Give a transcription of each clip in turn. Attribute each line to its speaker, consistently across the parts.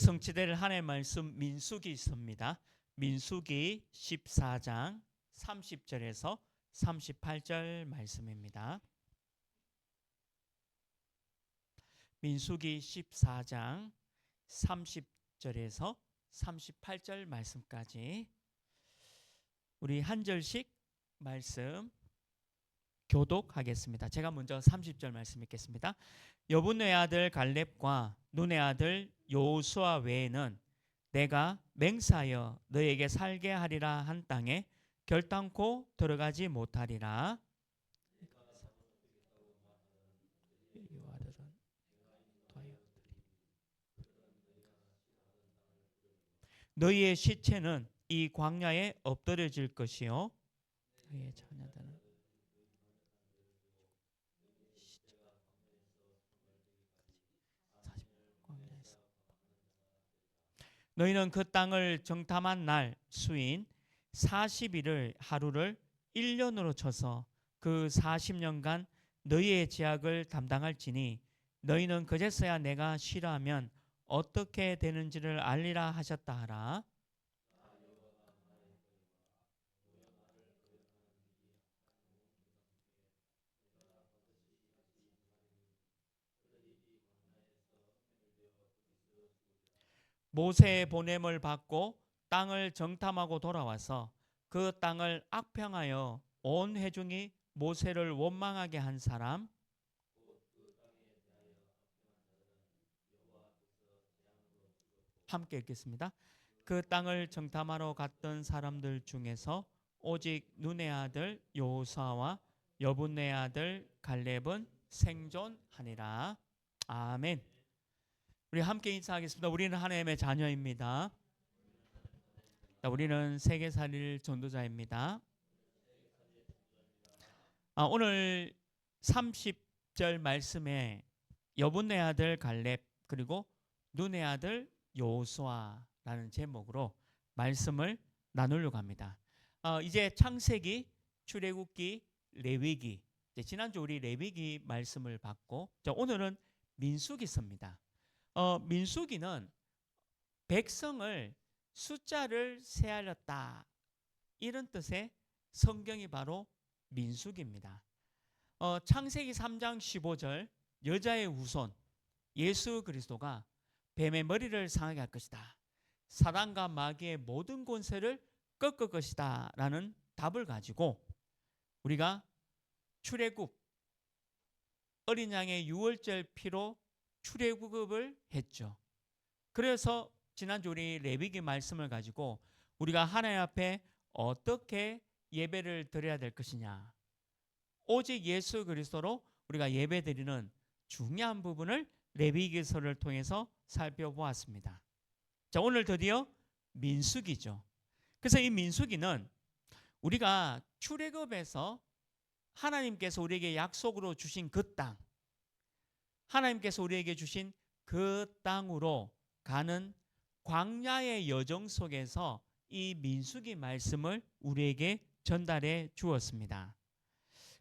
Speaker 1: 성취될 하나님의 말씀 민수기서입니다. 민수기 14장 30절에서 38절 말씀입니다. 민수기 14장 30절에서 38절 말씀까지 우리 한 절씩 말씀 교독하겠습니다. 제가 먼저 30절 말씀 읽겠습니다. 여분의 아들 갈렙과 눈의 아들 여호수아 외에는 내가 맹세하여 너에게 살게 하리라 한 땅에 결단코 들어가지 못하리라. 너희의 시체는 이 광야에 엎드려질 것이요 너희의 자녀들은 너희는 그 땅을 정탐한 날 수인 40일을 하루를 1년으로 쳐서 그 40년간 너희의 죄악을 담당할지니 너희는 그제서야 내가 싫어하면 어떻게 되는지를 알리라 하셨다 하라. 모세의 보냄을 받고 땅을 정탐하고 돌아와서 그 땅을 악평하여 온 회중이 모세를 원망하게 한 사람. 함께 읽겠습니다. 그 땅을 정탐하러 갔던 사람들 중에서 오직 눈의 아들 여호수아와 여분의 아들 갈렙은 생존하니라. 아멘. 우리 함께 인사하겠습니다. 우리는 하나님의 자녀입니다. 우리는 세계살릴 전도자입니다. 오늘 30절 말씀에 여분의 아들 갈렙 그리고 눈의 아들 여호수아라는 제목으로 말씀을 나누려고 합니다. 이제 창세기, 출애굽기, 레위기, 지난주 우리 레위기 말씀을 받고 오늘은 민수기서입니다. 민수기는 백성을 숫자를 세하였다 이런 뜻의 성경이 바로 민수기입니다. 창세기 3장 15절 여자의 후손 예수 그리스도가 뱀의 머리를 상하게 할 것이다. 사단과 마귀의 모든 권세를 꺾을 것이다 라는 답을 가지고 우리가 출애굽 어린 양의 유월절 피로 출애굽을 했죠. 그래서 지난주 우리 레위기 말씀을 가지고 우리가 하나님 앞에 어떻게 예배를 드려야 될 것이냐, 오직 예수 그리스도로 우리가 예배드리는 중요한 부분을 레위기서를 통해서 살펴보았습니다. 자, 오늘 드디어 민수기죠. 그래서 이 민수기는 우리가 출애굽에서 하나님께서 우리에게 약속으로 주신 그 땅, 하나님께서 우리에게 주신 그 땅으로 가는 광야의 여정 속에서 이 민수기 말씀을 우리에게 전달해 주었습니다.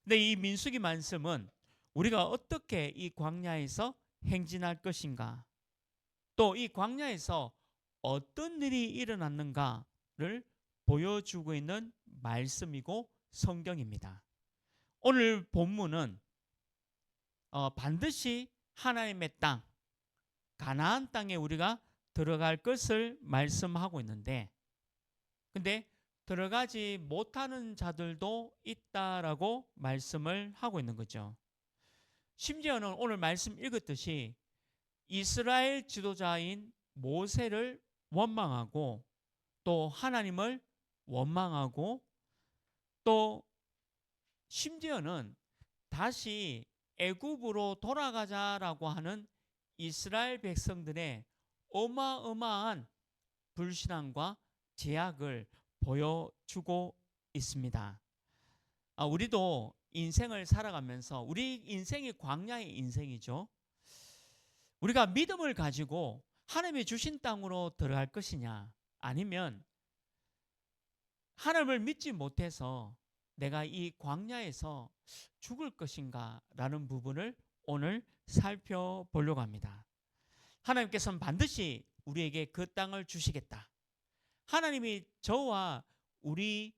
Speaker 1: 근데 이 민수기 말씀은 우리가 어떻게 이 광야에서 행진할 것인가, 또 이 광야에서 어떤 일이 일어났는가를 보여주고 있는 말씀이고 성경입니다. 오늘 본문은 반드시 하나님의 땅, 가나안 땅에 우리가 들어갈 것을 말씀하고 있는데, 근데 들어가지 못하는 자들도 있다라고 말씀을 하고 있는 거죠. 심지어는 오늘 말씀 읽었듯이 이스라엘 지도자인 모세를 원망하고 또 하나님을 원망하고 또 심지어는 다시 애굽으로 돌아가자라고 하는 이스라엘 백성들의 어마어마한 불신앙과 제약을 보여주고 있습니다. 우리도 인생을 살아가면서 우리 인생이 광야의 인생이죠. 우리가 믿음을 가지고 하나님이 주신 땅으로 들어갈 것이냐, 아니면 하나님을 믿지 못해서 내가 이 광야에서 죽을 것인가 라는 부분을 오늘 살펴보려고 합니다. 하나님께서는 반드시 우리에게 그 땅을 주시겠다. 하나님이 저와 우리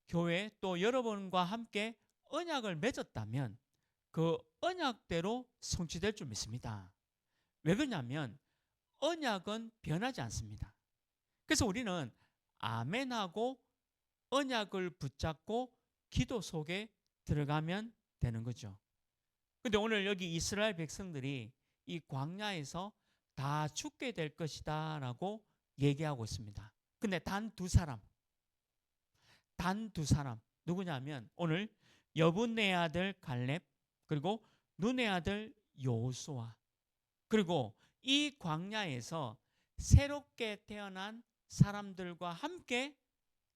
Speaker 1: 교회 또 여러분과 함께 언약을 맺었다면 그 언약대로 성취될 줄 믿습니다. 왜 그러냐면 언약은 변하지 않습니다. 그래서 우리는 아멘하고 언약을 붙잡고 기도 속에 들어가면 되는 거죠. 근데 오늘 여기 이스라엘 백성들이 이 광야에서 다 죽게 될 것이다 라고 얘기하고 있습니다. 근데 단 두 사람 누구냐면 오늘 여분네 아들 갈렙 그리고 눈의 아들 여호수아 그리고 이 광야에서 새롭게 태어난 사람들과 함께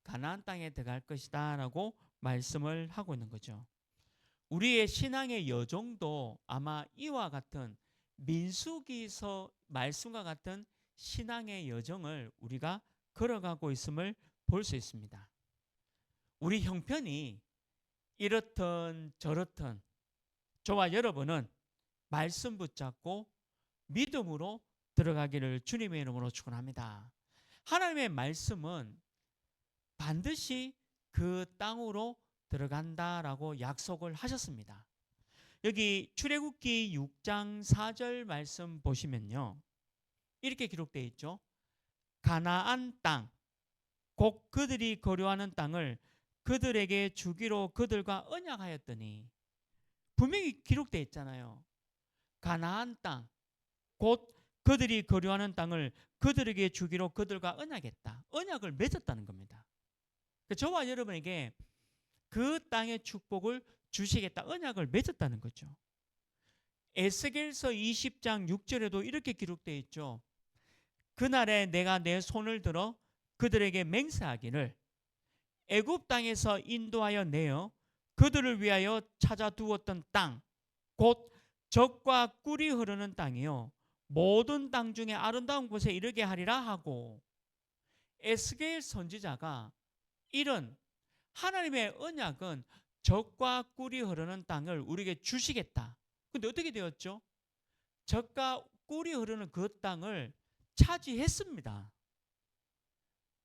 Speaker 1: 가나안 땅에 들어갈 것이다 라고 말씀을 하고 있는 거죠. 우리의 신앙의 여정도 아마 이와 같은 민수기서 말씀과 같은 신앙의 여정을 우리가 걸어가고 있음을 볼 수 있습니다. 우리 형편이 이렇든 저렇든 저와 여러분은 말씀 붙잡고 믿음으로 들어가기를 주님의 이름으로 축원합니다. 하나님의 말씀은 반드시 그 땅으로 들어간다라고 약속을 하셨습니다. 여기 출애굽기 6장 4절 말씀 보시면요. 이렇게 기록되어 있죠. 가나안 땅, 곧 그들이 거류하는 땅을 그들에게 주기로 그들과 언약하였더니 분명히 기록되어 있잖아요. 가나안 땅, 곧 그들이 거류하는 땅을 그들에게 주기로 그들과 언약했다. 언약을 맺었다는 겁니다. 저와 여러분에게 그 땅의 축복을 주시겠다. 언약을 맺었다는 거죠. 에스겔서 20장 6절에도 이렇게 기록되어 있죠. 그날에 내가 내 손을 들어 그들에게 맹세하기를 애굽 땅에서 인도하여 내어 그들을 위하여 찾아두었던 땅, 곧 젖과 꿀이 흐르는 땅이요 모든 땅 중에 아름다운 곳에 이르게 하리라 하고 에스겔 선지자가 이런 하나님의 언약은 젖과 꿀이 흐르는 땅을 우리에게 주시겠다. 근데 어떻게 되었죠? 젖과 꿀이 흐르는 그 땅을 차지했습니다.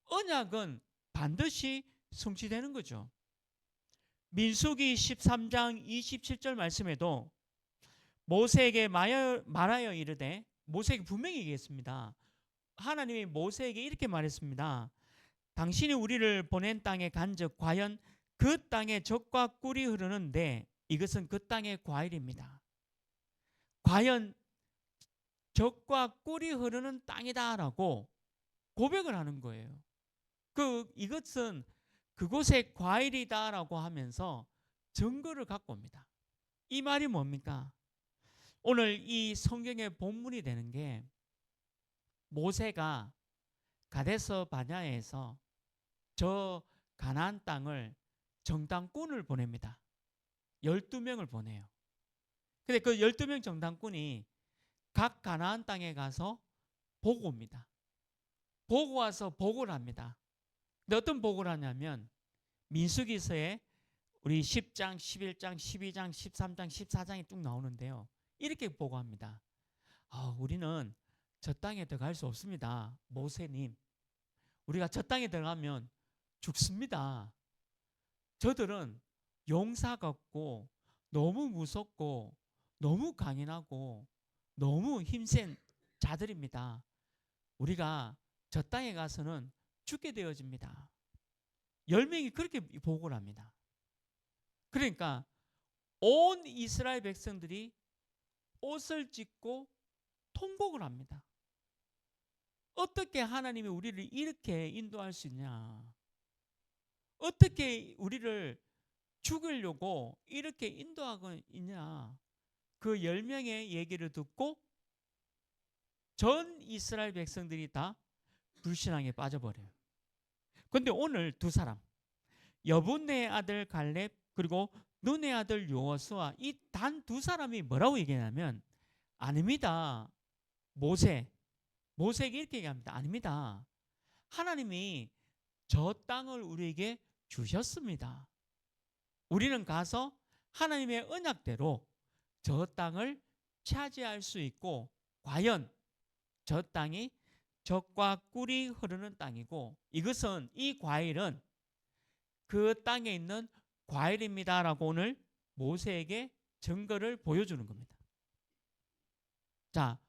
Speaker 1: 언약은 반드시 성취되는 거죠. 민수기 13장 27절 말씀에도 모세에게 말하여 이르되 모세에게 분명히 얘기했습니다. 하나님이 모세에게 이렇게 말했습니다. 당신이 우리를 보낸 땅에 간즉 과연 그 땅에 젖과 꿀이 흐르는데 이것은 그 땅의 과일입니다. 과연 젖과 꿀이 흐르는 땅이다라고 고백을 하는 거예요. 이것은 그곳의 과일이다라고 하면서 증거를 갖고 옵니다. 이 말이 뭡니까? 오늘 이 성경의 본문이 되는 게 모세가 가데스 바냐에서 저 가나안 땅을 정탐꾼을 보냅니다. 12명을 보내요. 근데 그 12명 정탐꾼이 각 가나안 땅에 가서 보고 옵니다. 보고 와서 보고를 합니다. 근데 어떤 보고를 하냐면 민수기서에 우리 10장, 11장, 12장, 13장, 14장이 쭉 나오는데요. 이렇게 보고합니다. 우리는 저 땅에 들어갈 수 없습니다. 모세님, 우리가 저 땅에 들어가면 죽습니다. 저들은 용사 같고 너무 무섭고 너무 강인하고 너무 힘센 자들입니다. 우리가 저 땅에 가서는 죽게 되어집니다. 10명이 그렇게 보고를 합니다. 그러니까 온 이스라엘 백성들이 옷을 찢고 통곡을 합니다. 어떻게 하나님이 우리를 이렇게 인도할 수 있냐? 어떻게 우리를 죽이려고 이렇게 인도하고 있냐? 그 10명의 얘기를 듣고 전 이스라엘 백성들이 다 불신앙에 빠져버려요. 그런데 오늘 두 사람, 여분네 아들 갈렙 그리고 눈의 아들 여호수아 이 단 두 사람이 뭐라고 얘기하냐면 아닙니다. 모세에게 이렇게 얘기합니다. 아닙니다. 하나님이 저 땅을 우리에게 주셨습니다. 우리는 가서 하나님의 언약대로 저 땅을 차지할 수 있고 과연 저 땅이 젖과 꿀이 흐르는 땅이고 이것은 이 과일은 그 땅에 있는 과일입니다라고 오늘 모세에게 증거를 보여주는 겁니다. 자,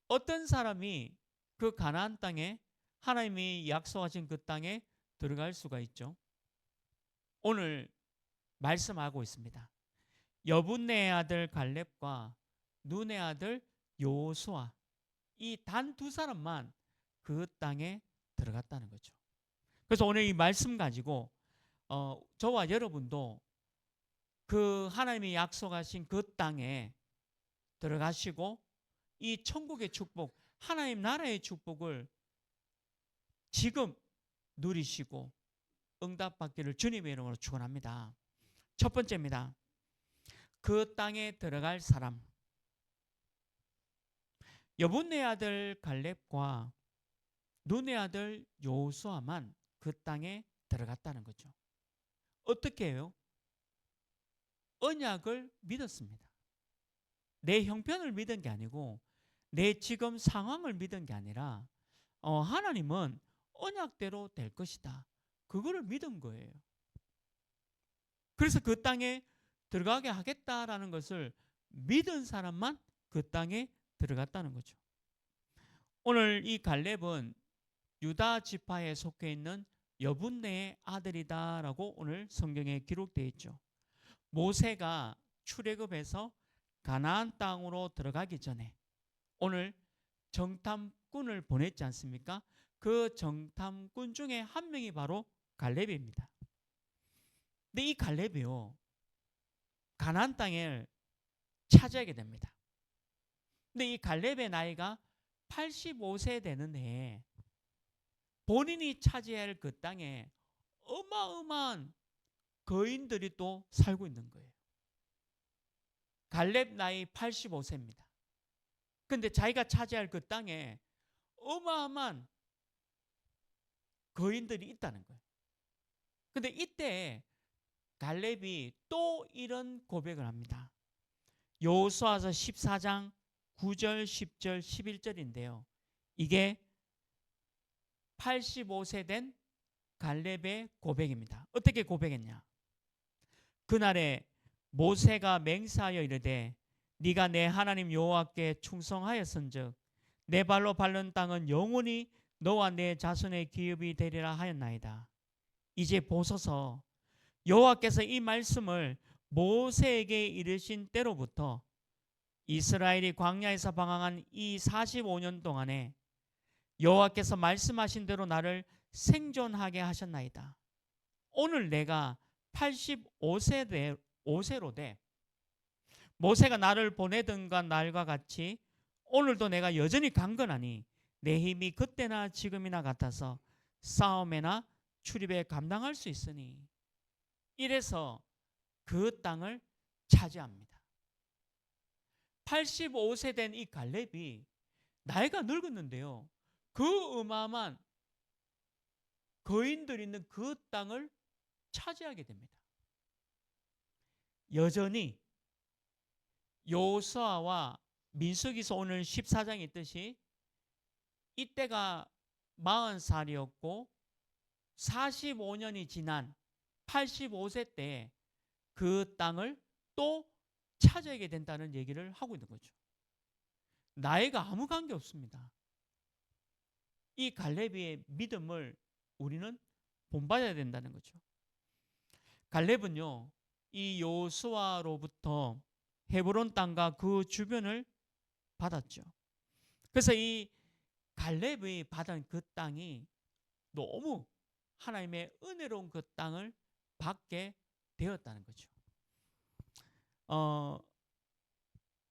Speaker 1: 어떤 사람이 그 가나안 땅에 하나님이 약속하신 그 땅에 들어갈 수가 있죠? 오늘 말씀하고 있습니다. 여분네의 아들 갈렙과 눈의 아들 여호수아 이 단 두 사람만 그 땅에 들어갔다는 거죠. 그래서 오늘 이 말씀 가지고 저와 여러분도 그 하나님이 약속하신 그 땅에 들어가시고 이 천국의 축복, 하나님 나라의 축복을 지금 누리시고 응답받기를 주님의 이름으로 축원합니다. 첫 번째입니다. 그 땅에 들어갈 사람. 여분네 아들 갈렙과 눈의 아들 여호수아만 그 땅에 들어갔다는 거죠. 어떻게 해요? 언약을 믿었습니다. 내 형편을 믿은 게 아니고 내 지금 상황을 믿은 게 아니라 하나님은 언약대로 될 것이다. 그거를 믿은 거예요. 그래서 그 땅에 들어가게 하겠다라는 것을 믿은 사람만 그 땅에 들어갔다는 거죠. 오늘 이 갈렙은 유다 지파에 속해 있는 여분네의 아들이다라고 오늘 성경에 기록되어 있죠. 모세가 출애굽해서 가나안 땅으로 들어가기 전에 오늘 정탐꾼을 보냈지 않습니까? 그 정탐꾼 중에 한 명이 바로 갈렙입니다. 근데 이 갈렙이요, 가나안 땅을 차지하게 됩니다. 근데 이 갈렙의 나이가 85세 되는 해에 본인이 차지해야 할 그 땅에 어마어마한 거인들이 또 살고 있는 거예요. 갈렙 나이 85세입니다. 근데 자기가 차지할 그 땅에 어마어마한 거인들이 있다는 거예요. 근데 이때 갈렙이 또 이런 고백을 합니다. 여호수아서 14장 9절, 10절, 11절인데요. 이게 85세 된 갈렙의 고백입니다. 어떻게 고백했냐? 그날에 모세가 맹세하여 이르되 네가 내 하나님 여호와께 충성하였은즉 내 발로 밟는 땅은 영원히 너와 내 자손의 기업이 되리라 하였나이다. 이제 보소서 여호와께서 이 말씀을 모세에게 이르신 때로부터 이스라엘이 광야에서 방황한 이 45년 동안에 여호와께서 말씀하신 대로 나를 생존하게 하셨나이다. 오늘 내가 85세로 돼 모세가 나를 보내던가 날과 같이 오늘도 내가 여전히 강건하니 내 힘이 그때나 지금이나 같아서 싸움에나 출입에 감당할 수 있으니 이래서 그 땅을 차지합니다. 85세 된 이 갈렙이 나이가 늙었는데요, 그 어마어마한 거인들 있는 그 땅을 차지하게 됩니다. 여전히 여호수아와 민수기서 오늘 14장에 있듯이 이때가 40살이었고 45년이 지난 85세 때 그 땅을 또 차지하게 된다는 얘기를 하고 있는 거죠. 나이가 아무 관계 없습니다. 이 갈렙의 믿음을 우리는 본받아야 된다는 거죠. 갈렙은요, 이 여호수아로부터 헤브론 땅과 그 주변을 받았죠. 그래서 이 갈렙이 받은 그 땅이 너무 하나님의 은혜로운 그 땅을 받게 되었다는 거죠.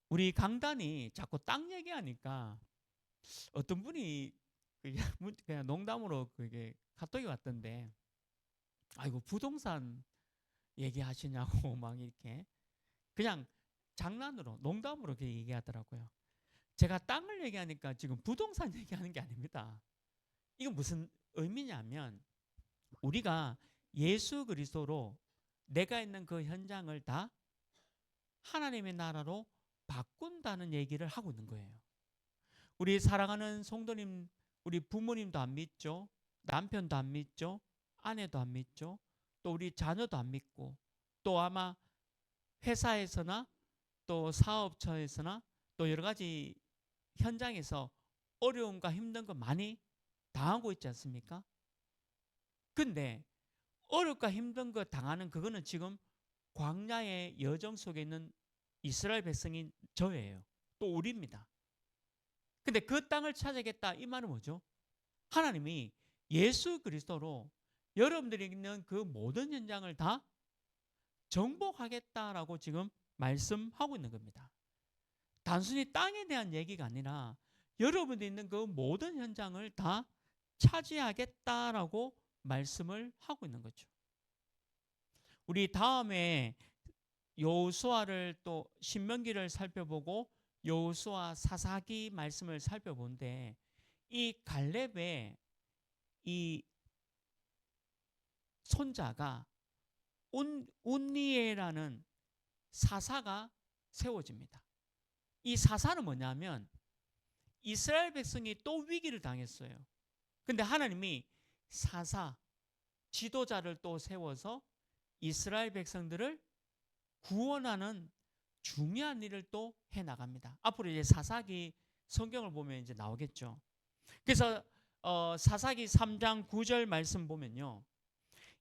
Speaker 1: 우리 강단이 자꾸 땅 얘기하니까 어떤 분이 그냥 농담으로 그게 카톡이 왔던데, 아이고 부동산 얘기하시냐고 막 이렇게 그냥 장난으로 농담으로 그렇게 얘기하더라고요. 제가 땅을 얘기하니까 지금 부동산 얘기하는 게 아닙니다. 이건 무슨 의미냐면 우리가 예수 그리스도로 내가 있는 그 현장을 다 하나님의 나라로 바꾼다는 얘기를 하고 있는 거예요. 우리 사랑하는 성도님 우리 부모님도 안 믿죠. 남편도 안 믿죠. 아내도 안 믿죠. 또 우리 자녀도 안 믿고, 또 아마 회사에서나 또 사업처에서나 또 여러 가지 현장에서 어려움과 힘든 거 많이 당하고 있지 않습니까? 근데 어렵고 힘든 거 당하는 그거는 지금 광야의 여정 속에 있는 이스라엘 백성인 저예요. 또 우리입니다. 근데 그 땅을 찾아야겠다 이 말은 뭐죠? 하나님이 예수 그리스도로 여러분들이 있는 그 모든 현장을 다 정복하겠다라고 지금 말씀하고 있는 겁니다. 단순히 땅에 대한 얘기가 아니라 여러분들이 있는 그 모든 현장을 다 차지하겠다라고 말씀을 하고 있는 거죠. 우리 다음에 여호수아를 또 신명기를 살펴보고 여호수아 사사기 말씀을 살펴보는데, 이 갈렙의 이 손자가 운니에라는 사사가 세워집니다. 이 사사는 뭐냐면 이스라엘 백성이 또 위기를 당했어요. 근데 하나님이 사사, 지도자를 또 세워서 이스라엘 백성들을 구원하는 중요한 일을 또 해나갑니다. 앞으로 이제 사사기 성경을 보면 이제 나오겠죠. 그래서 사사기 3장 9절 말씀 보면요,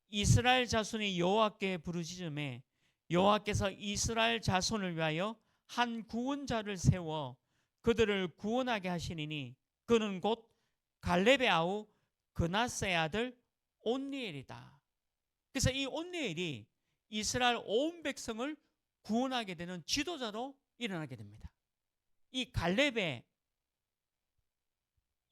Speaker 1: 이스라엘 자손이 여호와께 부르짖음에 여호와께서 이스라엘 자손을 위하여 한 구원자를 세워 그들을 구원하게 하시니니 그는 곧 갈렙의 아우 그나스의 아들 온니엘이다. 그래서 이 온니엘이 이스라엘 온 백성을 구원하게 되는 지도자로 일어나게 됩니다. 이 갈렙의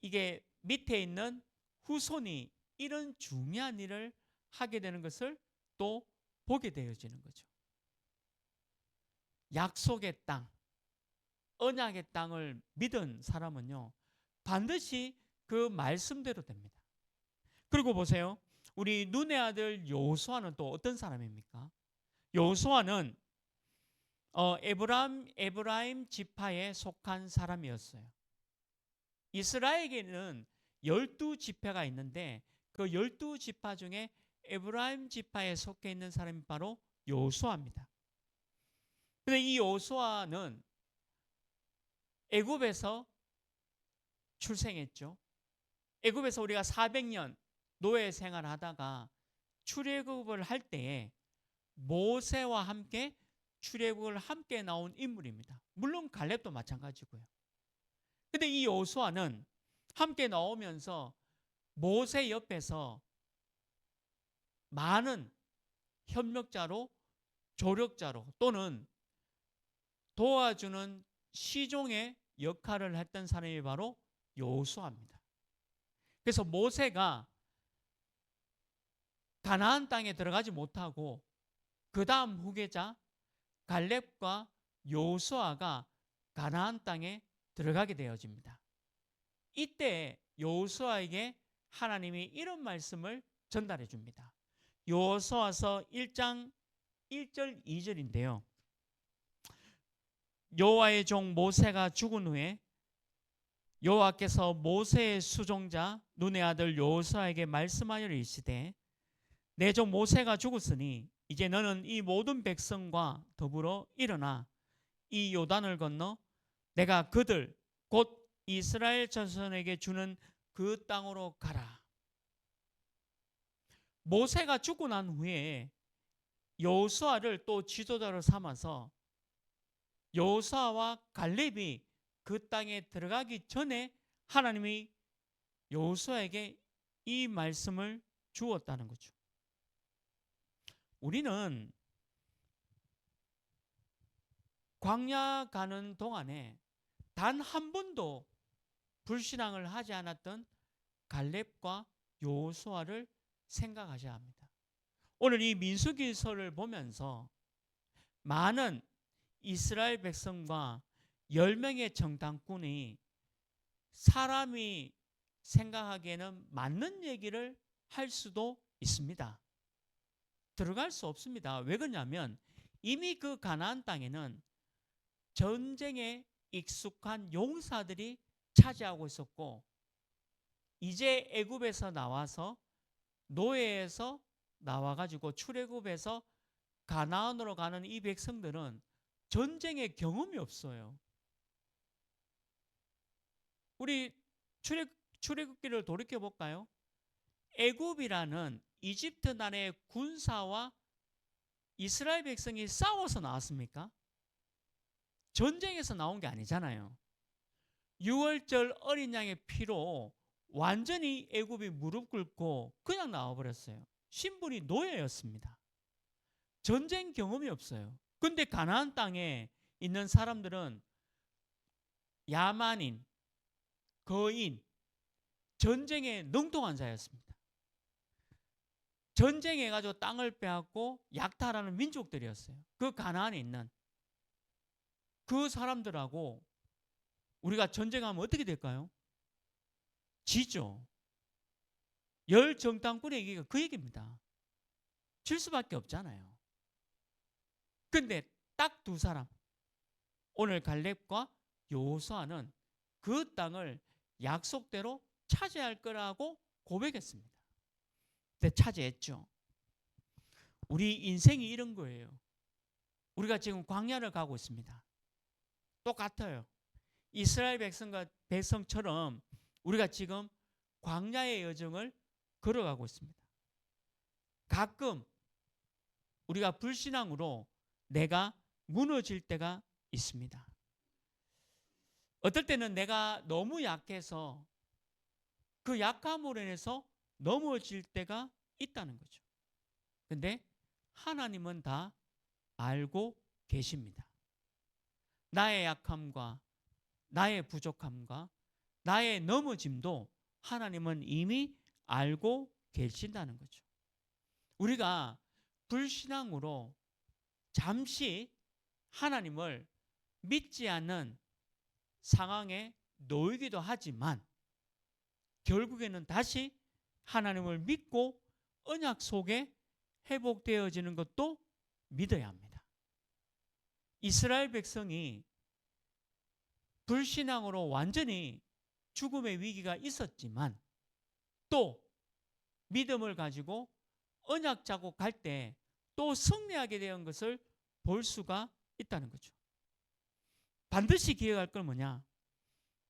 Speaker 1: 이게 밑에 있는 후손이 이런 중요한 일을 하게 되는 것을 또 보게 되어지는 거죠. 약속의 땅, 언약의 땅을 믿은 사람은요, 반드시 그 말씀대로 됩니다. 그리고 보세요. 우리 눈의 아들 여호수아는 또 어떤 사람입니까? 여호수아는 에브라임 지파에 속한 사람이었어요. 이스라엘에게는 12지파가 있는데 그 12지파 중에 에브라임 지파에 속해 있는 사람이 바로 여호수아입니다. 그런데 이 여호수아는 애굽에서 출생했죠. 애굽에서 우리가 400년 노예 생활하다가 출애굽을 할 때에 모세와 함께 출애굽을 함께 나온 인물입니다. 물론 갈렙도 마찬가지고요. 근데 이 여호수아는 함께 나오면서 모세 옆에서 많은 협력자로, 조력자로 또는 도와주는 시종의 역할을 했던 사람이 바로 여호수아입니다. 그래서 모세가 가나안 땅에 들어가지 못하고 그 다음 후계자 갈렙과 여호수아가 가나안 땅에 들어가게 되어집니다. 이때 여호수아에게 하나님이 이런 말씀을 전달해 줍니다. 여호수아서 1장 1절 2절인데요. 여호와의 종 모세가 죽은 후에 여호와께서 모세의 수종자 눈의 아들 여호수아에게 말씀하여 이르시되 내 종 모세가 죽었으니 이제 너는 이 모든 백성과 더불어 일어나 이 요단을 건너 내가 그들 곧 이스라엘 자손에게 주는 그 땅으로 가라. 모세가 죽고 난 후에 여호수아를 또 지도자로 삼아서 여호수아와 갈렙이 그 땅에 들어가기 전에 하나님이 여호수아에게 이 말씀을 주었다는 거죠. 우리는 광야 가는 동안에 단 한 번도 불신앙을 하지 않았던 갈렙과 여호수아를 생각하셔야 합니다. 오늘 이 민수기서를 보면서 많은 이스라엘 백성과 10명의 정탐꾼이 사람이 생각하기에는 맞는 얘기를 할 수도 있습니다. 들어갈 수 없습니다. 왜 그러냐면 이미 그 가나안 땅에는 전쟁에 익숙한 용사들이 차지하고 있었고 이제 애굽에서 나와서 노예에서 나와가지고 출애굽에서 가나안으로 가는 이 백성들은 전쟁의 경험이 없어요. 우리 출애굽기를 돌이켜 볼까요? 애굽이라는 이집트 나라의 군사와 이스라엘 백성이 싸워서 나왔습니까? 전쟁에서 나온 게 아니잖아요. 6월절 어린 양의 피로 완전히 애굽이 무릎 꿇고 그냥 나와버렸어요. 신분이 노예였습니다. 전쟁 경험이 없어요. 근데 가나안 땅에 있는 사람들은 야만인, 거인, 전쟁에 능통한 자였습니다. 전쟁해가지고 땅을 빼앗고 약탈하는 민족들이었어요. 그 가나안에 있는 그 사람들하고 우리가 전쟁하면 어떻게 될까요? 지죠. 열 정탐꾼의 얘기가 그 얘기입니다. 질 수밖에 없잖아요. 근데 딱 두 사람, 오늘 갈렙과 여호수아는 그 땅을 약속대로 차지할 거라고 고백했습니다. 근데 차지했죠. 우리 인생이 이런 거예요. 우리가 지금 광야를 가고 있습니다. 똑같아요. 이스라엘 백성처럼 우리가 지금 광야의 여정을 걸어가고 있습니다. 가끔 우리가 불신앙으로 내가 무너질 때가 있습니다. 어떨 때는 내가 너무 약해서 그 약함으로 인해서 넘어질 때가 있다는 거죠. 근데 하나님은 다 알고 계십니다. 나의 약함과 나의 부족함과 나의 넘어짐도 하나님은 이미 알고 계신다는 거죠. 우리가 불신앙으로 잠시 하나님을 믿지 않는 상황에 놓이기도 하지만 결국에는 다시 하나님을 믿고 언약 속에 회복되어지는 것도 믿어야 합니다. 이스라엘 백성이 불신앙으로 완전히 죽음의 위기가 있었지만 또 믿음을 가지고 언약 잡고 갈 때 또 승리하게 된 것을 볼 수가 있다는 거죠. 반드시 기억할 건 뭐냐?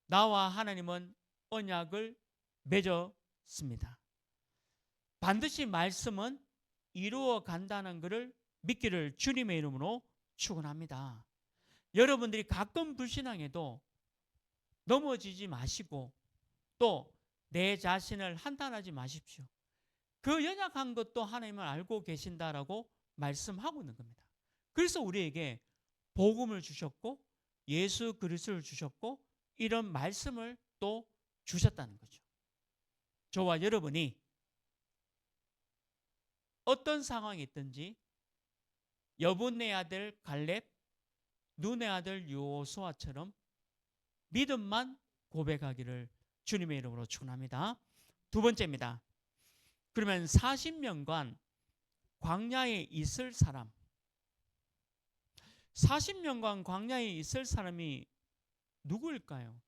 Speaker 1: 나와 하나님은 언약을 맺었습니다. 반드시 말씀은 이루어 간다는 것을 믿기를 주님의 이름으로 축원합니다. 여러분들이 가끔 불신앙해도 넘어지지 마시고 또 내 자신을 한탄하지 마십시오. 그 연약한 것도 하나님을 알고 계신다라고 말씀하고 있는 겁니다. 그래서 우리에게 복음을 주셨고 예수 그리스도를 주셨고 이런 말씀을 또 주셨다는 거죠. 저와 여러분이 어떤 상황이 있든지 여분의 아들 갈렙, 눈의 아들 여호수아처럼 믿음만 고백하기를 주님의 이름으로 축원합니다. 두 번째입니다. 그러면 40년간 광야에 있을 사람, 40년간 광야에 있을 사람이 누구일까요?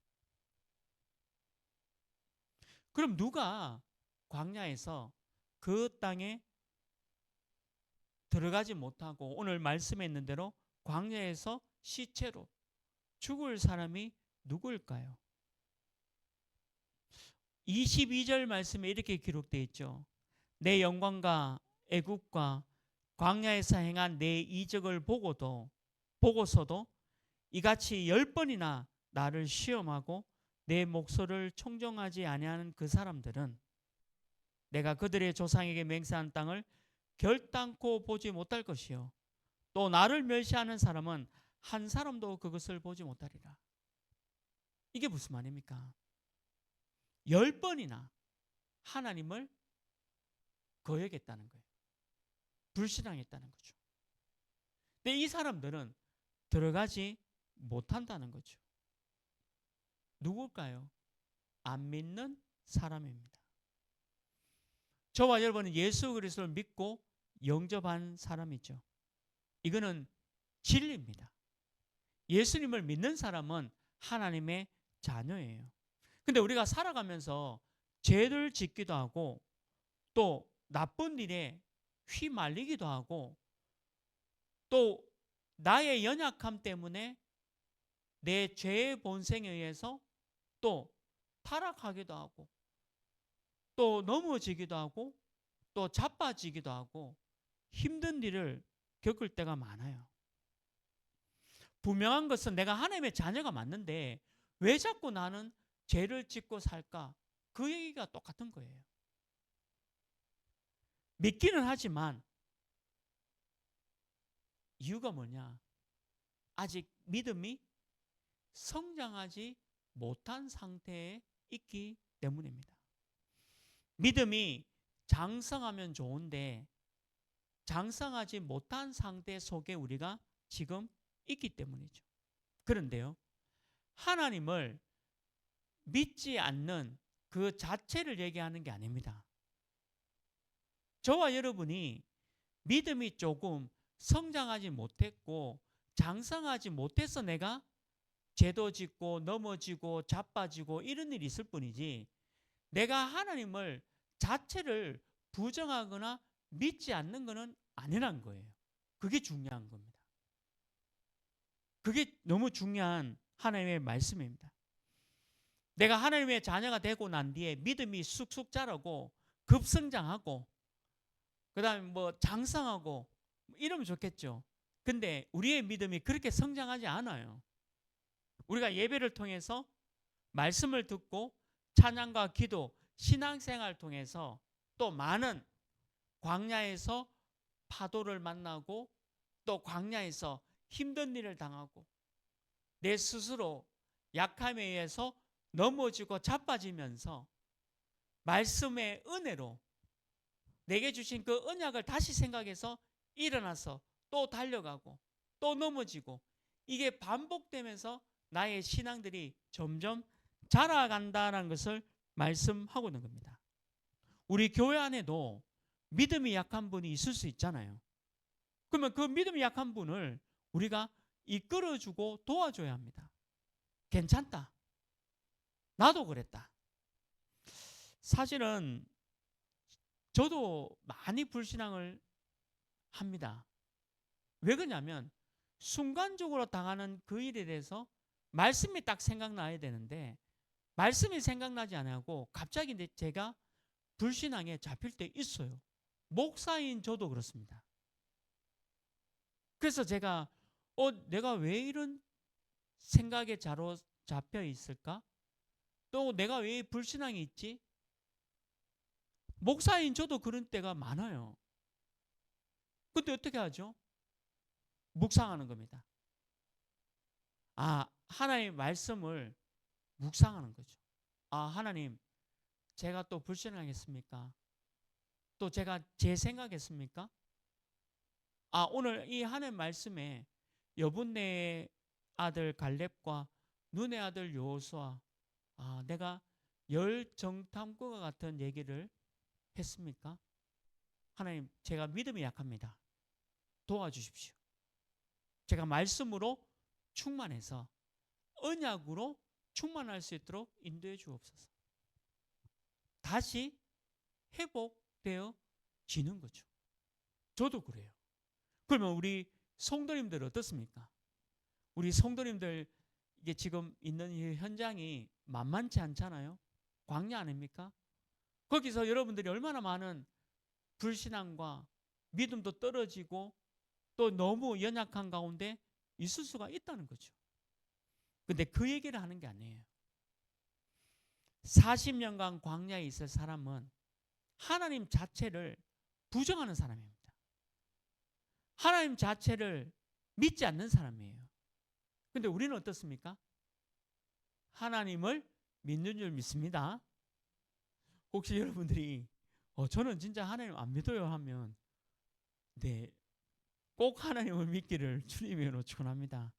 Speaker 1: 그럼 누가 광야에서 그 땅에 들어가지 못하고 오늘 말씀에 있는 대로 광야에서 시체로 죽을 사람이 누구일까요? 22절 말씀에 이렇게 기록되어 있죠. 내 영광과 애국과 광야에서 행한 내 이적을 보고서도 이같이 10번이나 나를 시험하고 내 목소리를 청종하지 아니하는 그 사람들은 내가 그들의 조상에게 맹세한 땅을 결단코 보지 못할 것이요 또 나를 멸시하는 사람은 한 사람도 그것을 보지 못하리라. 이게 무슨 말입니까? 10번이나 하나님을 거역했다는 거예요. 불신앙했다는 거죠. 근데 이 사람들은 들어가지 못한다는 거죠. 누굴까요? 안 믿는 사람입니다. 저와 여러분은 예수 그리스도를 믿고 영접한 사람이죠. 이거는 진리입니다. 예수님을 믿는 사람은 하나님의 자녀예요. 근데 우리가 살아가면서 죄를 짓기도 하고 또 나쁜 일에 휘말리기도 하고 또 나의 연약함 때문에 내 죄의 본성에 의해서 또 타락하기도 하고 또 넘어지기도 하고 또 자빠지기도 하고 힘든 일을 겪을 때가 많아요. 분명한 것은 내가 하나님의 자녀가 맞는데 왜 자꾸 나는 죄를 짓고 살까? 그 얘기가 똑같은 거예요. 믿기는 하지만 이유가 뭐냐? 아직 믿음이 성장하지 못한 상태에 있기 때문입니다. 믿음이 장성하면 좋은데 장성하지 못한 상태 속에 우리가 지금 있기 때문이죠. 그런데요, 하나님을 믿지 않는 그 자체를 얘기하는 게 아닙니다. 저와 여러분이 믿음이 조금 성장하지 못했고 장성하지 못해서 내가 죄도 짓고 넘어지고 자빠지고 이런 일이 있을 뿐이지 내가 하나님을 자체를 부정하거나 믿지 않는 것은 아니란 거예요. 그게 중요한 겁니다. 그게 너무 중요한 하나님의 말씀입니다. 내가 하나님의 자녀가 되고 난 뒤에 믿음이 쑥쑥 자라고 급성장하고 그다음에 뭐 장성하고 이러면 좋겠죠. 근데 우리의 믿음이 그렇게 성장하지 않아요. 우리가 예배를 통해서 말씀을 듣고 찬양과 기도, 신앙생활을 통해서 또 많은 광야에서 파도를 만나고 또 광야에서 힘든 일을 당하고 내 스스로 약함에 의해서 넘어지고 자빠지면서 말씀의 은혜로 내게 주신 그 언약을 다시 생각해서 일어나서 또 달려가고 또 넘어지고 이게 반복되면서 나의 신앙들이 점점 자라간다는 것을 말씀하고 있는 겁니다. 우리 교회 안에도 믿음이 약한 분이 있을 수 있잖아요. 그러면 그 믿음이 약한 분을 우리가 이끌어주고 도와줘야 합니다. 괜찮다. 나도 그랬다. 사실은 저도 많이 불신앙을 합니다. 왜 그러냐면 순간적으로 당하는 그 일에 대해서 말씀이 딱 생각나야 되는데 말씀이 생각나지 않고 갑자기 제가 불신앙에 잡힐 때 있어요. 목사인 저도 그렇습니다. 그래서 제가 내가 왜 이런 생각에 잡혀 있을까? 또 내가 왜 불신앙이 있지? 목사인 저도 그런 때가 많아요. 근데 어떻게 하죠? 묵상하는 겁니다. 하나님의 말씀을 묵상하는 거죠. 하나님, 제가 또 불신하겠습니까? 또 제가 제 생각했습니까? 오늘 이 하나님 말씀에 여분네의 아들 갈렙과 눈의 아들 여호수아 내가 열정탐구와 같은 얘기를 했습니까? 하나님, 제가 믿음이 약합니다. 도와주십시오. 제가 말씀으로 충만해서 언약으로 충만할 수 있도록 인도해 주옵소서. 다시 회복되어지는 거죠. 저도 그래요. 그러면 우리 성도님들 어떻습니까? 우리 성도님들 이게 지금 있는 이 현장이 만만치 않잖아요. 광야 아닙니까? 거기서 여러분들이 얼마나 많은 불신앙과 믿음도 떨어지고 또 너무 연약한 가운데 있을 수가 있다는 거죠. 근데 그 얘기를 하는 게 아니에요. 40년간 광야에 있을 사람은 하나님 자체를 부정하는 사람입니다. 하나님 자체를 믿지 않는 사람이에요. 근데 우리는 어떻습니까? 하나님을 믿는 줄 믿습니다. 혹시 여러분들이 저는 진짜 하나님 안 믿어요 하면 꼭 하나님을 믿기를 주님으로 축원합니다.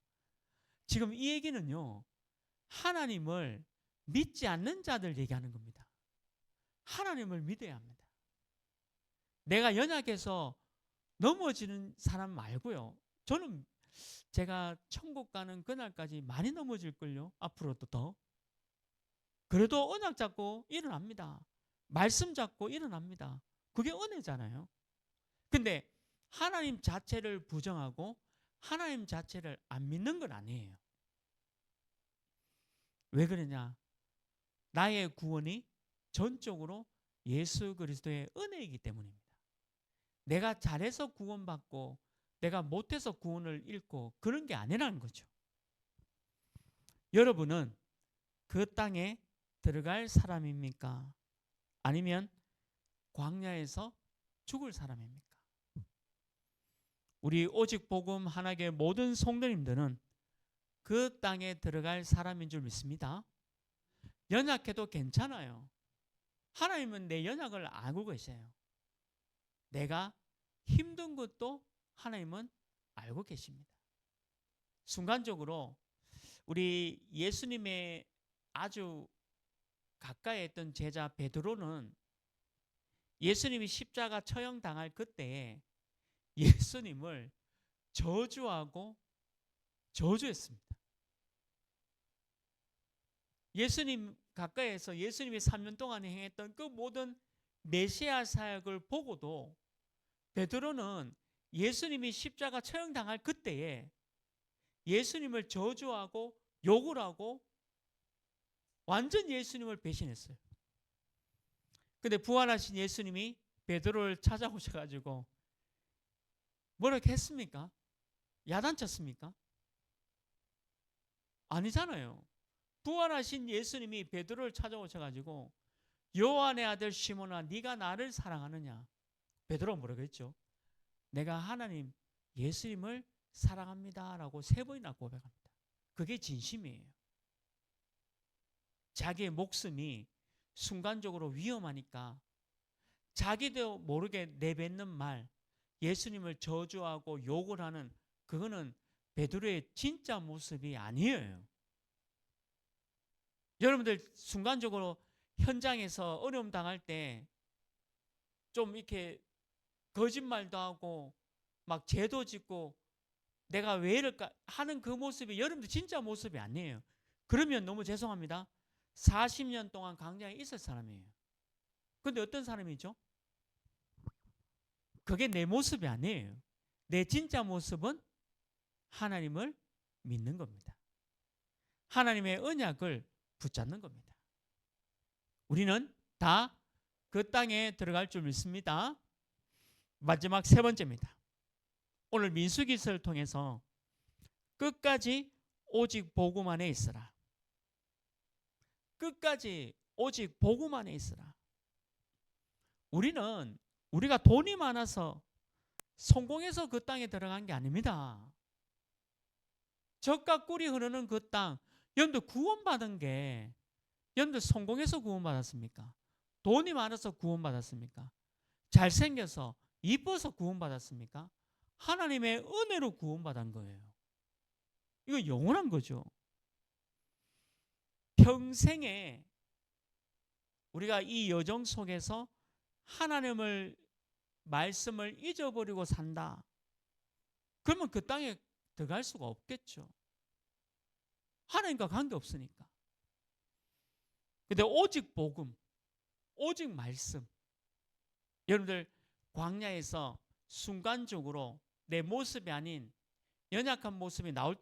Speaker 1: 지금 이 얘기는요, 하나님을 믿지 않는 자들 얘기하는 겁니다. 하나님을 믿어야 합니다. 내가 연약해서 넘어지는 사람 말고요. 저는 제가 천국 가는 그날까지 많이 넘어질걸요. 앞으로도 더. 그래도 언약 잡고 일어납니다. 말씀 잡고 일어납니다. 그게 은혜잖아요. 근데 하나님 자체를 부정하고 하나님 자체를 안 믿는 건 아니에요. 왜 그러냐? 나의 구원이 전적으로 예수 그리스도의 은혜이기 때문입니다. 내가 잘해서 구원받고 내가 못해서 구원을 잃고 그런 게 아니라는 거죠. 여러분은 그 땅에 들어갈 사람입니까? 아니면 광야에서 죽을 사람입니까? 우리 오직 복음 하나교회 모든 성도님들은 그 땅에 들어갈 사람인 줄 믿습니다. 연약해도 괜찮아요. 하나님은 내 연약을 알고 계세요. 내가 힘든 것도 하나님은 알고 계십니다. 순간적으로 우리 예수님의 아주 가까이 있던 제자 베드로는 예수님이 십자가 처형당할 그때에 예수님을 저주하고 저주했습니다. 예수님 가까이에서 예수님이 3년 동안 행했던 그 모든 메시아 사역을 보고도 베드로는 예수님이 십자가 처형당할 그때에 예수님을 저주하고 욕을 하고 완전 예수님을 배신했어요. 근데 부활하신 예수님이 베드로를 찾아오셔가지고 뭐라고 했습니까? 야단쳤습니까? 아니잖아요. 부활하신 예수님이 베드로를 찾아오셔가지고 요한의 아들 시몬아 네가 나를 사랑하느냐? 베드로가 뭐라고 했죠? 내가 하나님 예수님을 사랑합니다 라고 3번이나 고백합니다. 그게 진심이에요. 자기의 목숨이 순간적으로 위험하니까 자기도 모르게 내뱉는 말, 예수님을 저주하고 욕을 하는 그거는 베드로의 진짜 모습이 아니에요. 여러분들 순간적으로 현장에서 어려움 당할 때 좀 이렇게 거짓말도 하고 막 죄도 짓고 내가 왜 이럴까 하는 그 모습이 여러분들 진짜 모습이 아니에요. 그러면 너무 죄송합니다. 40년 동안 광야에 있을 사람이에요. 근데 어떤 사람이죠? 그게 내 모습이 아니에요. 내 진짜 모습은 하나님을 믿는 겁니다. 하나님의 언약을 붙잡는 겁니다. 우리는 다 그 땅에 들어갈 줄 믿습니다. 마지막 3번째입니다. 오늘 민수기서를 통해서 끝까지 오직 복음 안에 있으라. 끝까지 오직 복음 안에 있으라. 우리가 돈이 많아서 성공해서 그 땅에 들어간 게 아닙니다. 젖과 꿀이 흐르는 그 땅, 여러분들 구원받은 게 여러분들 성공해서 구원받았습니까? 돈이 많아서 구원받았습니까? 잘생겨서 이뻐서 구원받았습니까? 하나님의 은혜로 구원받은 거예요. 이거 영원한 거죠. 평생에 우리가 이 여정 속에서 하나님을 말씀을 잊어버리고 산다. 그러면 그 땅에 들어갈 수가 없겠죠. 하나님과 관계없으니까. 근데 오직 복음, 오직 말씀. 여러분들 광야에서 순간적으로 내 모습이 아닌 연약한 모습이 나올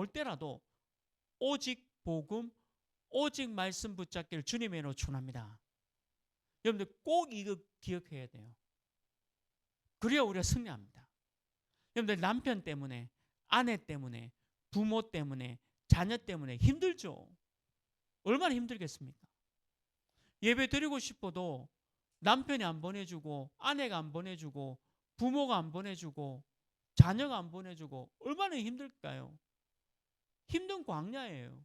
Speaker 1: 때라도 오직 복음, 오직 말씀 붙잡기를 주님의 이름으로 축원합니다. 여러분들 꼭 이거 기억해야 돼요. 그래야 우리가 승리합니다. 여러분들 남편 때문에, 아내 때문에, 부모 때문에, 자녀 때문에 힘들죠. 얼마나 힘들겠습니까? 예배 드리고 싶어도 남편이 안 보내주고 아내가 안 보내주고 부모가 안 보내주고 자녀가 안 보내주고 얼마나 힘들까요? 힘든 광야예요.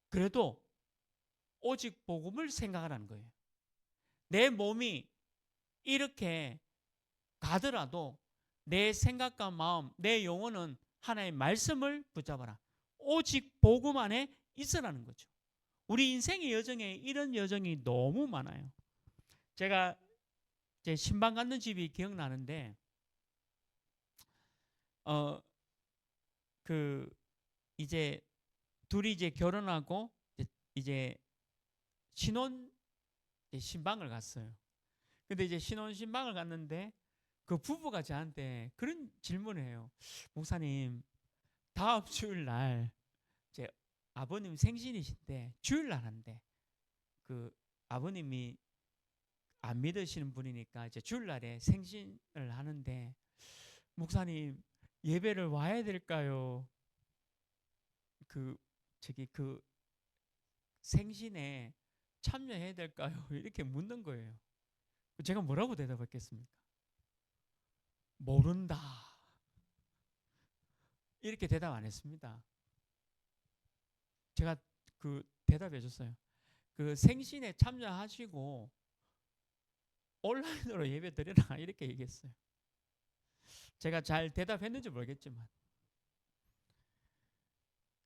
Speaker 1: 그래도 오직 복음을 생각하라는 거예요. 내 몸이 이렇게 가더라도 내 생각과 마음, 내 영혼은 하나님의 말씀을 붙잡아라. 오직 복음 안에 있으라는 거죠. 우리 인생의 여정에 이런 여정이 너무 많아요. 제가 제 신방 갖는 집이 기억나는데 이제 둘이 이제 결혼하고 이제 신혼 이제 신방을 갔어요. 근데 이제 신혼 신방을 갔는데 그 부부가 저한테 그런 질문을 해요. 목사님, 다음 주일날 제 아버님 생신이신데 주일날 한대. 그 아버님이 안 믿으시는 분이니까 이제 주일날에 생신을 하는데 목사님 예배를 와야 될까요? 그 저기 그 생신에 참여해야 될까요? 이렇게 묻는 거예요. 제가 뭐라고 대답했겠습니까? 모른다. 이렇게 대답 안 했습니다. 제가 그 대답해 줬어요. 그 생신에 참여하시고 온라인으로 예배 드리라 이렇게 얘기했어요. 제가 잘 대답했는지 모르겠지만.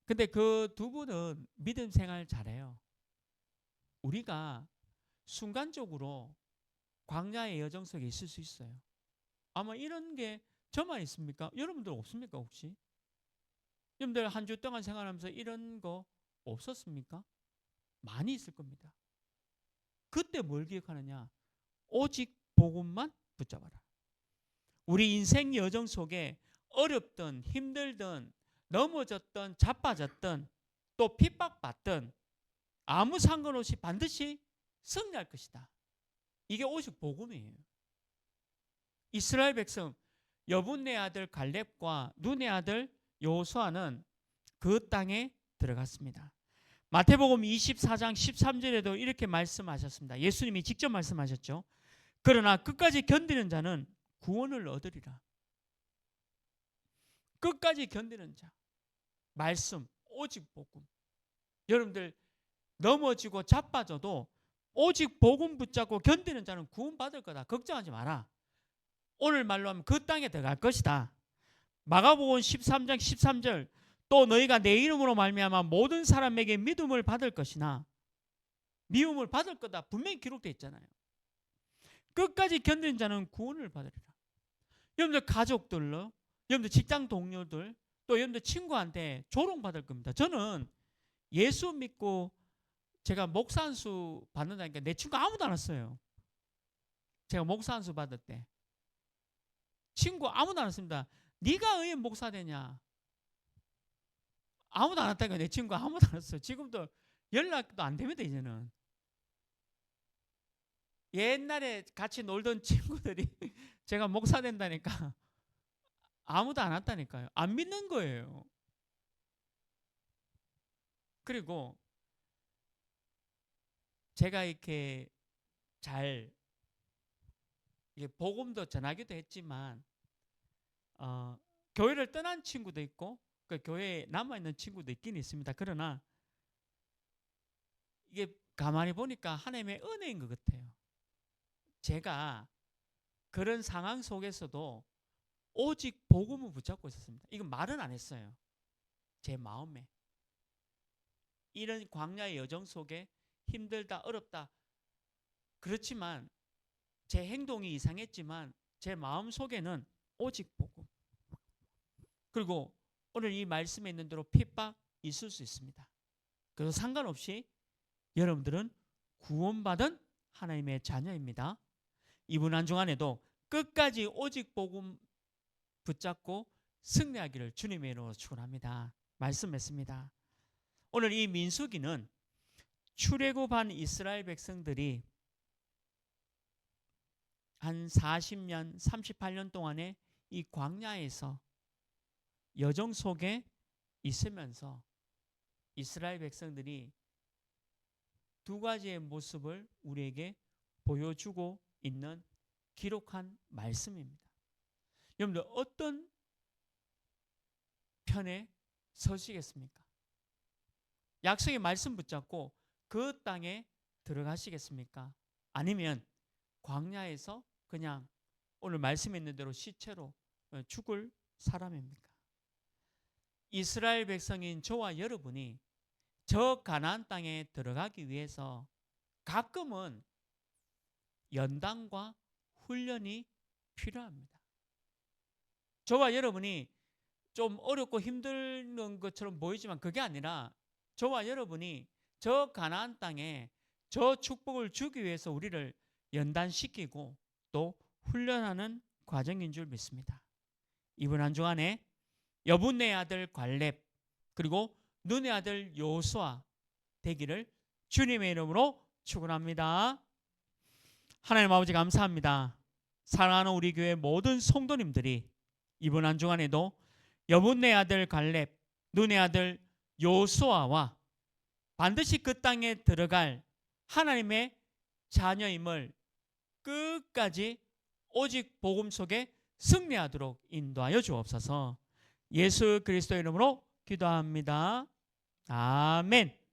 Speaker 1: 근데 그 두 분은 믿음 생활 잘해요. 우리가 순간적으로 광야의 여정 속에 있을 수 있어요. 아마 이런 게 저만 있습니까? 여러분들 없습니까 혹시? 여러분들 한 주 동안 생활하면서 이런 거 없었습니까? 많이 있을 겁니다. 그때 뭘 기억하느냐? 오직 복음만 붙잡아라. 우리 인생 여정 속에 어렵든 힘들든 넘어졌든 자빠졌든 또 핍박받든 아무 상관없이 반드시 승리할 것이다. 이게 오직 복음이에요. 이스라엘 백성 여분네 아들 갈렙과 눈의 아들 여호수아는 그 땅에 들어갔습니다. 마태복음 24장 13절에도 이렇게 말씀하셨습니다. 예수님이 직접 말씀하셨죠. 그러나 끝까지 견디는 자는 구원을 얻으리라. 끝까지 견디는 자. 말씀, 오직 복음. 여러분들 넘어지고 자빠져도 오직 복음 붙잡고 견디는 자는 구원받을 거다. 걱정하지 마라. 오늘 말로 하면 그 땅에 들어갈 것이다. 마가복음 13장 13절 또 너희가 내 이름으로 말미암아 모든 사람에게 믿음을 받을 것이나 미움을 받을 거다. 분명히 기록되어 있잖아요. 끝까지 견디는 자는 구원을 받으리라. 여러분들 가족들로, 여러분들 직장 동료들, 또 여러분들 친구한테 조롱받을 겁니다. 저는 예수 믿고 제가 목사 안수 받는다니까 내 친구 아무도 안 왔어요. 제가 목사 안수 받을 때 친구 아무도 안 왔습니다. 네가 왜 목사 되냐? 아무도 안 왔다니까. 내 친구 아무도 안 왔어요. 지금도 연락도 안 됩니다. 이제는. 옛날에 같이 놀던 친구들이 제가 목사 된다니까 아무도 안 왔다니까요. 안 믿는 거예요. 그리고 제가 이렇게 잘 복음도 전하기도 했지만 교회를 떠난 친구도 있고 그 교회에 남아있는 친구도 있긴 있습니다. 그러나 이게 가만히 보니까 하나님의 은혜인 것 같아요. 제가 그런 상황 속에서도 오직 복음을 붙잡고 있었습니다. 이건 말은 안 했어요. 제 마음에. 이런 광야의 여정 속에 힘들다 어렵다 그렇지만 제 행동이 이상했지만 제 마음 속에는 오직 복음. 그리고 오늘 이 말씀에 있는 대로 핍박 있을 수 있습니다. 그래서 상관없이 여러분들은 구원받은 하나님의 자녀입니다. 이번 한 주간에도 끝까지 오직 복음 붙잡고 승리하기를 주님의 이름으로 축원합니다. 말씀했습니다. 오늘 이 민수기는 출애굽한 이스라엘 백성들이 한 40년, 38년 동안의 이 광야에서 여정 속에 있으면서 이스라엘 백성들이 두 가지의 모습을 우리에게 보여주고 있는 기록한 말씀입니다. 여러분들 어떤 편에 서시겠습니까? 약속의 말씀 붙잡고 그 땅에 들어가시겠습니까? 아니면 광야에서 그냥 오늘 말씀에 있는 대로 시체로 죽을 사람입니까? 이스라엘 백성인 저와 여러분이 저 가나안 땅에 들어가기 위해서 가끔은 연단과 훈련이 필요합니다. 저와 여러분이 좀 어렵고 힘든 것처럼 보이지만 그게 아니라 저와 여러분이 저 가나안 땅에 저 축복을 주기 위해서 우리를 연단시키고 또 훈련하는 과정인 줄 믿습니다. 이번 한 주간에 여분의 아들 갈렙 그리고 눈의 아들 여호수아 되기를 주님의 이름으로 축원합니다. 하나님 아버지 감사합니다. 사랑하는 우리 교회 모든 성도님들이 이번 한 주간에도 여분의 아들 갈렙, 눈의 아들 여호수아와 반드시 그 땅에 들어갈 하나님의 자녀임을 끝까지 오직 복음 속에 승리하도록 인도하여 주옵소서. 예수 그리스도 이름으로 기도합니다. 아멘.